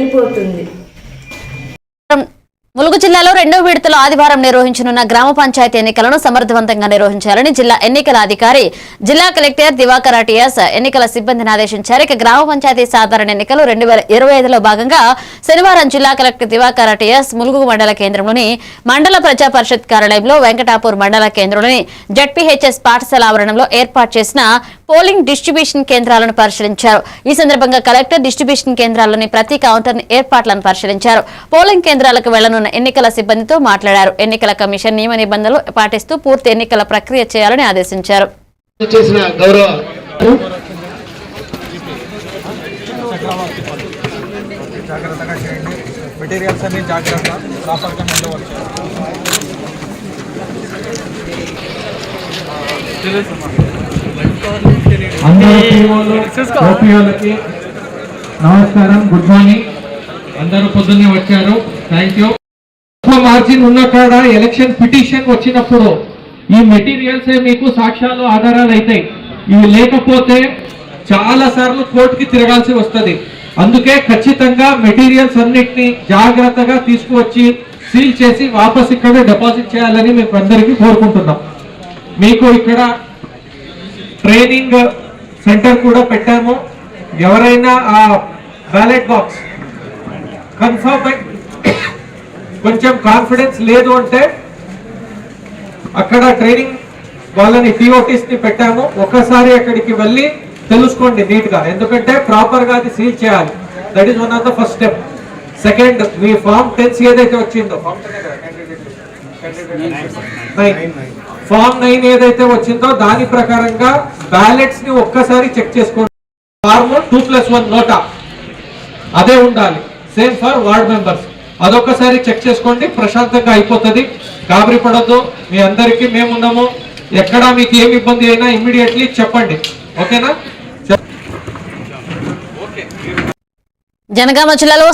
వెళ్ళిపోతుంది. ములుగు జిల్లాలో రెండో విడతలో ఆదివారం నిర్వహించనున్న గ్రామ పంచాయతీ ఎన్నికలను సమర్థవంతంగా నిర్వహించాలని జిల్లా ఎన్నికల అధికారి జిల్లా కలెక్టర్ దివాకర్ టిఎస్ ఎన్నికల సిబ్బందిని ఆదేశించారు. ఇక గ్రామ పంచాయతీ సాధారణ ఎన్నికలు 2025లో భాగంగా శనివారం జిల్లా కలెక్టర్ దివాకర్ టిఎస్ ములుగు మండల కేంద్రంలోని మండల ప్రజా పరిషత్ కార్యాలయంలో, వెంకటాపూర్ మండల కేంద్రంలోని జడ్పీహెచ్ఎస్ పాఠశాల ఆవరణంలో ఏర్పాటు చేసిన పోలింగ్ డిస్ట్రిబ్యూషన్ కేంద్రాలను పరిశీలించారు. ఈ సందర్భంగా కలెక్టర్ డిస్ట్రిబ్యూషన్ కేంద్రాల్లోని ప్రతి కౌంటర్ ఏర్పాట్లను పరిశీలించారు. పోలింగ్ కేంద్రాలకు వెళ్లనున్న ఎన్నికల సిబ్బందితో మాట్లాడారు. ఎన్నికల కమిషన్ నియమ నిబంధనలు పాటిస్తూ పూర్తి ఎన్నికల ప్రక్రియ చేయాలని ఆదేశించారు. నమస్కారం, గుడ్ మార్నింగ్. అందరూ పొద్దున్నే వచ్చారు, థ్యాంక్ యూ. మార్జిన్ ఉన్న కాడ ఎలక్షన్ పిటిషన్ వచ్చినప్పుడు ఈ మెటీరియల్స్ మీకు సాక్ష్యాలు ఆధారాలు అవుతాయి. ఇవి లేకపోతే చాలా సార్లు కోర్టుకి తిరగాల్సి వస్తుంది. అందుకే ఖచ్చితంగా మెటీరియల్స్ అన్నిటినీ జాగ్రత్తగా తీసుకువచ్చి సీల్ చేసి వాపస్ ఇక్కడ డిపాజిట్ చేయాలని మేము అందరికీ కోరుకుంటున్నాం. మీకు ఇక్కడ ట్రైనింగ్ సెంటర్ కూడా పెట్టాము. ఎవరైనా ఆ బ్యాలెట్ బాక్స్ కన్ఫర్మ్ కొంచెం కాన్ఫిడెన్స్ లేదు అంటే అక్కడ ట్రైనింగ్ వాళ్ళని టీఓటీస్ ని పెట్టాము. ఒకసారి అక్కడికి వెళ్ళి తెలుసుకోండి నీట్ గా, ఎందుకంటే ప్రాపర్ గా అది సీల్ చేయాలి. That is one of the first step. Second, మీ ఫామ్ 10 ఏదైతే వచ్చిందో, ఫామ్ 9 ఏదైతే వచ్చిందో దాని ప్రకారంగా బ్యాలెట్స్ ని ఒక్కసారి చెక్ చేసుకోండి. ఫార్మ్ 2+1 నోటా అదే ఉండాలి. Same for ward members. అదొక్కసారి చెక్ చేసుకోండి, ప్రశాంతంగా అయిపోతుంది. గాబరి పడద్దు, మీ అందరికీ మేమున్నాము. ఎక్కడా మీకు ఏమి ఇబ్బంది అయినా ఇమ్మీడియట్లీ చెప్పండి, ఓకేనా? జనగామ జిల్లాలో